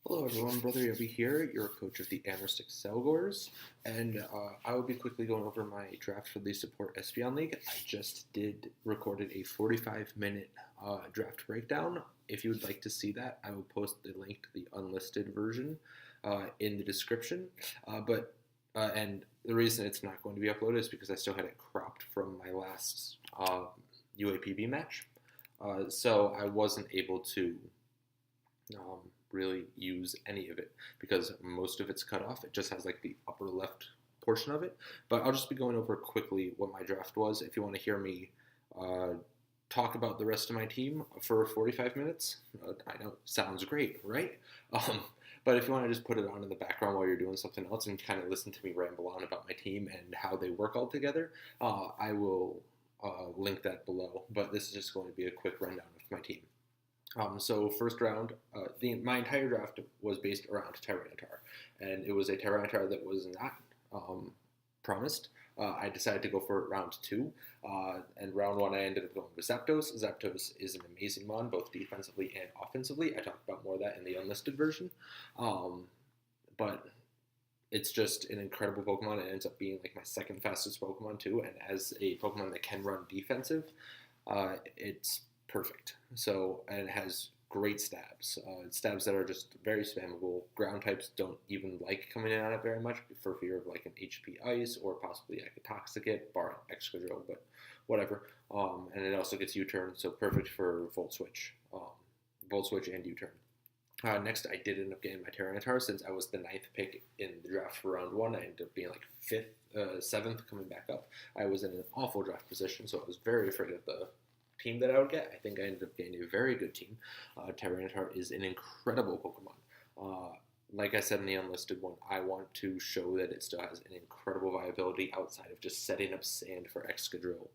Hello everyone, Brother Yobi here, your coach of the Amherst Accelgors, and I will be quickly going over my draft for the Support Espeon League. I just recorded a 45-minute draft breakdown. If you would like to see that, I will post the link to the unlisted version in the description. And the reason it's not going to be uploaded is because I still had it cropped from my last UAPB match, so I wasn't able to really use any of it because most of it's cut off. It just has like the upper left portion of it. But I'll just be going over quickly what my draft was. If you want to hear me talk about the rest of my team for 45 minutes, I know, sounds great, right? But if you want to just put it on in the background while you're doing something else and kind of listen to me ramble on about my team and how they work all together, I will link that below. But this is just going to be a quick rundown of my team. So first round, my entire draft was based around Tyranitar, and it was a Tyranitar that was not promised. I decided to go for round 2, and round 1 I ended up going with Zapdos. Zapdos is an amazing mon, both defensively and offensively. I talked about more of that in the unlisted version, but it's just an incredible Pokemon. It ends up being like my second fastest Pokemon too, and as a Pokemon that can run defensive, it's perfect. So, and it has great stabs. Stabs that are just very spammable. Ground types don't even like coming in on it very much for fear of like an HP Ice or possibly like a Toxicate, bar Excadrill, but whatever. And it also gets U-turn, so perfect for Volt Switch. Volt Switch and U-turn. Next, I did end up getting my Tyranitar since I was the 9th pick in the draft for round 1. I ended up being like 7th coming back up. I was in an awful draft position, so I was very afraid of the team that I would get. I think I ended up getting a very good team. Tyranitar is an incredible Pokemon. Like I said in the unlisted one, I want to show that it still has an incredible viability outside of just setting up sand for Excadrill.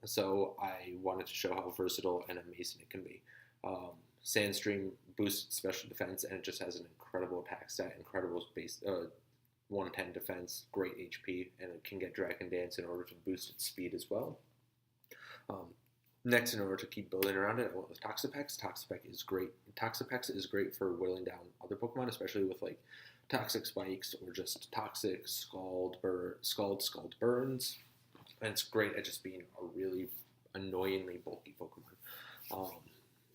So I wanted to show how versatile and amazing it can be. Sandstream boosts special defense, and it just has an incredible attack stat, incredible base 110 defense, great HP, and it can get Dragon Dance in order to boost its speed as well. Next, in order to keep building around it, I went with Toxapex. Toxapex is great. Toxapex is great for whittling down other Pokemon, especially with like Toxic Spikes or just Toxic Scald Burns. And it's great at just being a really annoyingly bulky Pokemon.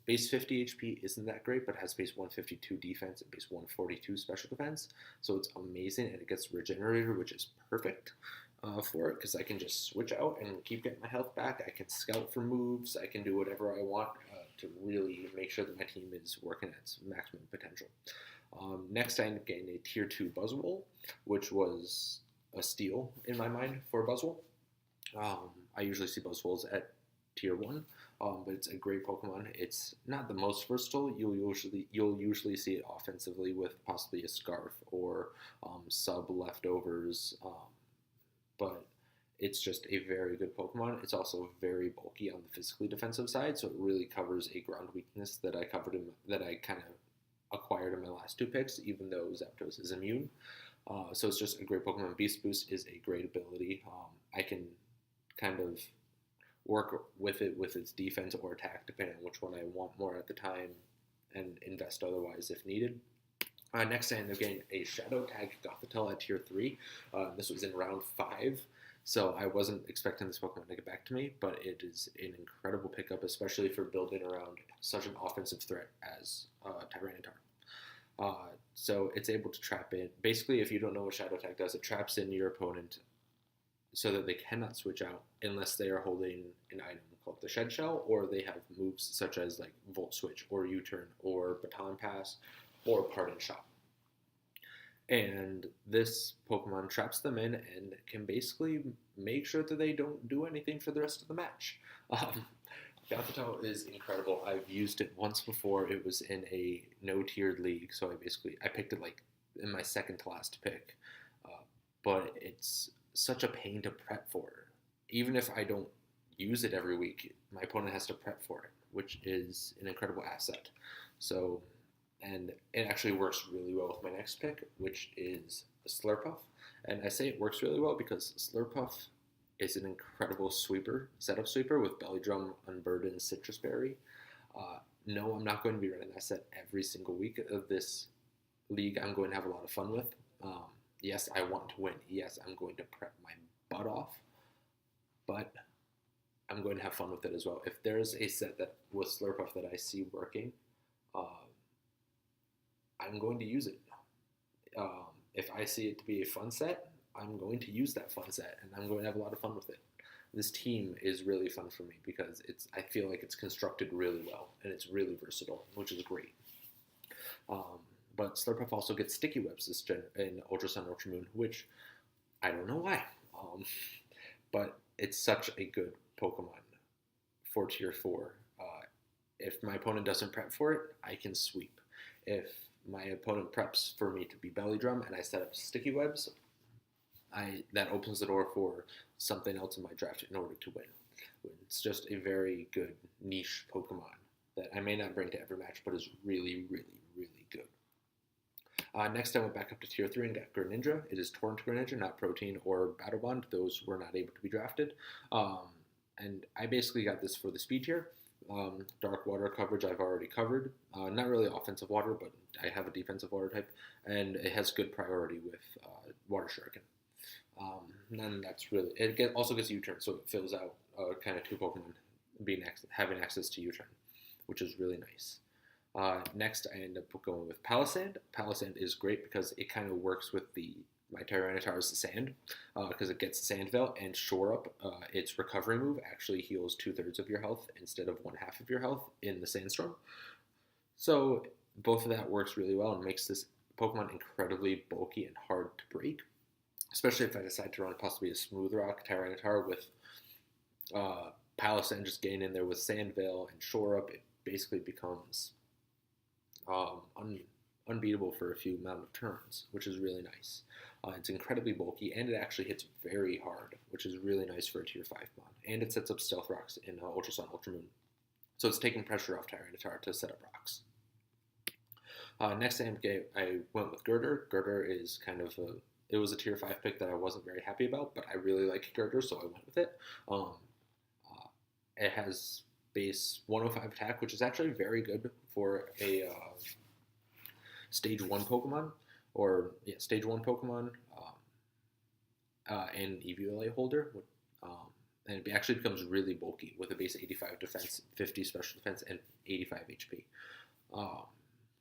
Base 50 HP isn't that great, but has base 152 defense and base 142 special defense. So it's amazing, and it gets Regenerator, which is perfect for it because I can just switch out and keep getting my health back. I can scout for moves. I can do whatever I want to really make sure that my team is working at its maximum potential. Next, I ended up getting a Tier 2 Buzzwole, which was a steal in my mind for Buzzwole. I usually see Buzzwoles at Tier 1, but it's a great Pokemon. It's not the most versatile. You'll usually see it offensively with possibly a Scarf or sub leftovers, but it's just a very good Pokemon. It's also very bulky on the physically defensive side, so it really covers a ground weakness that I kind of acquired in my last 2 picks, even though Zapdos is immune. So it's just a great Pokemon. Beast Boost is a great ability. I can kind of work with it with its defense or attack, depending on which one I want more at the time, and invest otherwise if needed. Next, I ended up getting a Shadow Tag Gothitelle at Tier 3. This was in round 5, so I wasn't expecting this Pokemon to get back to me, but it is an incredible pickup, especially for building around such an offensive threat as Tyranitar. So it's able to trap in. Basically, if you don't know what Shadow Tag does, it traps in your opponent so that they cannot switch out unless they are holding an item called the Shed Shell, or they have moves such as like Volt Switch or U-turn or Baton Pass or Pardon Shot. And this Pokemon traps them in and can basically make sure that they don't do anything for the rest of the match. Gothitelle is incredible. I've used it once before. It was in a no-tiered league, so I picked it like in my second to last pick. But it's such a pain to prep for. Even if I don't use it every week, my opponent has to prep for it, which is an incredible asset. So, and it actually works really well with my next pick, which is Slurpuff. And I say it works really well because Slurpuff is an incredible setup sweeper with Belly Drum, Unburdened, Citrus Berry. no, I'm not going to be running that set every single week of this league. I'm going to have a lot of fun with. Yes, I want to win. Yes, I'm going to prep my butt off, but I'm going to have fun with it as well. If there's a set that with Slurp Off that I see working, I'm going to use it. If I see it to be a fun set, I'm going to use that fun set, and I'm going to have a lot of fun with it. This team is really fun for me because I feel like it's constructed really well, and it's really versatile, which is great. But Slurpuff also gets sticky webs in Ultra Sun, Ultra Moon, which I don't know why. But it's such a good Pokemon for Tier 4. If my opponent doesn't prep for it, I can sweep. If my opponent preps for me to be Belly Drum and I set up sticky webs, that opens the door for something else in my draft in order to win. It's just a very good niche Pokemon that I may not bring to every match, but is really, really, really good. Next, I went back up to Tier 3 and got Greninja. It is Torrent Greninja, not Protein or Battle Bond. Those were not able to be drafted. And I basically got this for the speed tier. Dark water coverage I've already covered. Not really offensive water, but I have a defensive water type. And it has good priority with Water Shuriken. And that's really it. Also gets U-turn, so it fills out kind of two Pokemon having access to U-turn, which is really nice. Next, I end up going with Palisand. Palisand is great because it kind of works with my Tyranitar's Sand, because it gets Sand Veil and Shore Up. Its recovery move actually heals 2/3 of your health instead of 1/2 of your health in the Sandstorm. So both of that works really well and makes this Pokemon incredibly bulky and hard to break. Especially if I decide to run possibly a Smooth Rock Tyranitar with Palisand just getting in there with Sand Veil and Shore Up, it basically becomes unbeatable for a few amount of turns, which is really nice. It's incredibly bulky, and it actually hits very hard, which is really nice for a Tier 5 mon. And it sets up Stealth Rocks in Ultra Sun, Ultra Moon. So it's taking pressure off Tyranitar to set up rocks. Next I went with Girder. Girder is kind of it was a Tier 5 pick that I wasn't very happy about, but I really like Girder, so I went with it. It has base 105 attack, which is actually very good for a Stage 1 Pokemon, Stage 1 Pokemon, and EVLA holder. And it actually becomes really bulky with a base 85 defense, 50 special defense, and 85 HP.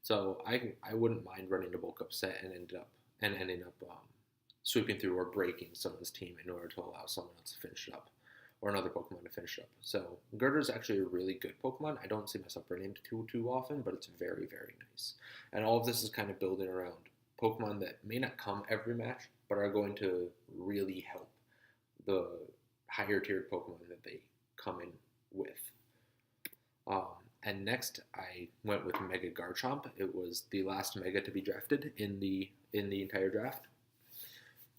So I wouldn't mind running a bulk up set and ending up sweeping through or breaking someone's team in order to allow someone else to finish it up, or another Pokemon to finish it up. So Girder is actually a really good Pokemon. I don't see myself bringing it too often, but it's very, very nice. And all of this is kind of building around Pokemon that may not come every match, but are going to really help the higher tiered Pokemon that they come in with. And next, I went with Mega Garchomp. It was the last Mega to be drafted in the entire draft.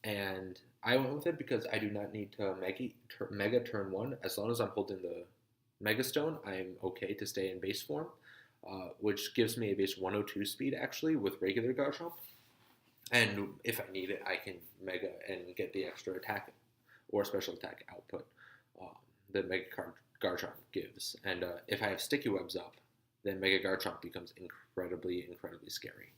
And I went with it because I do not need to Mega turn 1. As long as I'm holding the Mega Stone, I'm okay to stay in base form, which gives me a base 102 speed, actually, with regular Garchomp. And if I need it, I can Mega and get the extra attack or special attack output that Mega Garchomp gives. And if I have Sticky Webs up, then Mega Garchomp becomes incredibly, incredibly scary.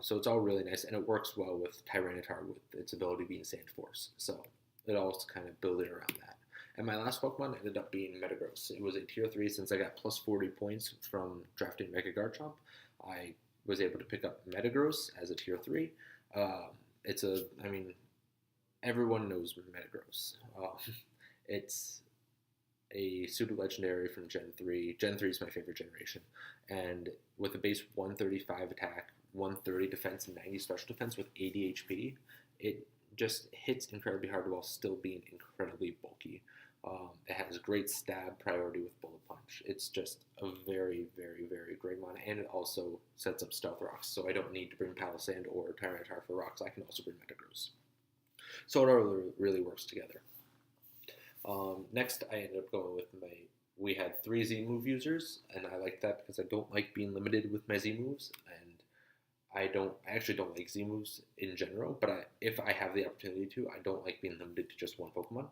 So it's all really nice, and it works well with Tyranitar with its ability being Sand Force. So it all kind of building around that. And my last Pokemon ended up being Metagross. It was a Tier 3 since I got plus 40 points from drafting Mega Garchomp. I was able to pick up Metagross as a Tier 3. Everyone knows Metagross. It's a pseudo-legendary from Gen 3. Gen 3 is my favorite generation. And with a base 135 attack, 130 defense, and 90 special defense with 80 HP, it just hits incredibly hard while still being incredibly bulky. It has great stab priority with Bullet Punch. It's just a very, very, very great mon, and it also sets up Stealth Rocks, so I don't need to bring Palisand or Tyranitar for rocks. I can also bring Metagross. So it all really works together. Next, I ended up going with we had 3 Z-move users, and I like that because I don't like being limited with my Z-moves, and I actually don't like Z-moves in general, but if I have the opportunity to, I don't like being limited to just one Pokemon.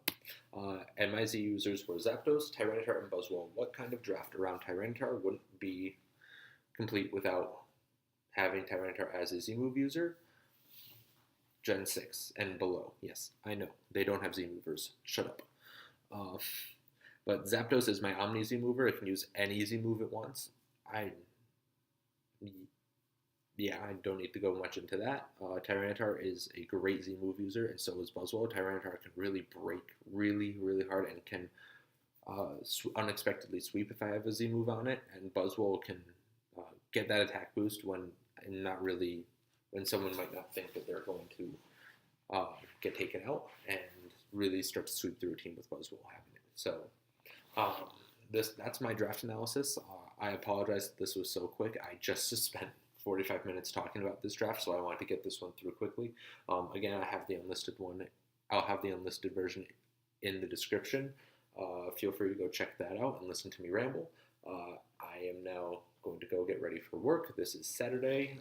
And my Z users were Zapdos, Tyranitar, and Buzzwole. What kind of draft around Tyranitar wouldn't be complete without having Tyranitar as a Z-move user. Gen 6 and below. Yes, I know. They don't have Z-movers. Shut up. Uh, but Zapdos is my Omni Z-mover. It can use any Z-move it wants. I don't need to go much into that. Tyranitar is a great Z-move user, and so is Buzzwole. Tyranitar can really break really, really hard and can unexpectedly sweep if I have a Z-move on it, and Buzzwole can get that attack boost when someone might not think that they're going to get taken out, and really start to sweep through a team with Buzzwole having it. So that's my draft analysis. I apologize that this was so quick. I just spent 45 minutes talking about this draft, so I wanted to get this one through quickly. Again, I have the unlisted one. I'll have the unlisted version in the description. Feel free to go check that out and listen to me ramble. I am now going to go get ready for work. This is Saturday.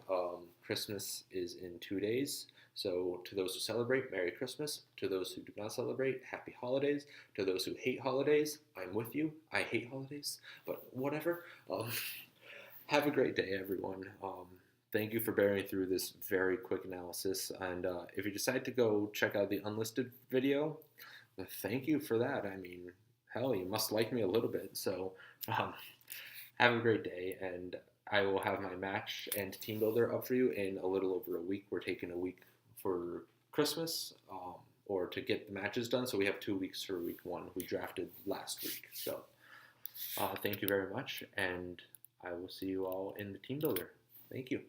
Christmas is in 2 days. So to those who celebrate, Merry Christmas. To those who do not celebrate, Happy Holidays. To those who hate holidays, I'm with you. I hate holidays, but whatever. Have a great day, everyone. Thank you for bearing through this very quick analysis. And if you decide to go check out the unlisted video, thank you for that. I mean, hell, you must like me a little bit. So have a great day, and I will have my match and team builder up for you in a little over a week. We're taking a week for Christmas, or to get the matches done. So we have 2 weeks for week 1. We drafted last week. So thank you very much, and I will see you all in the team builder. Thank you.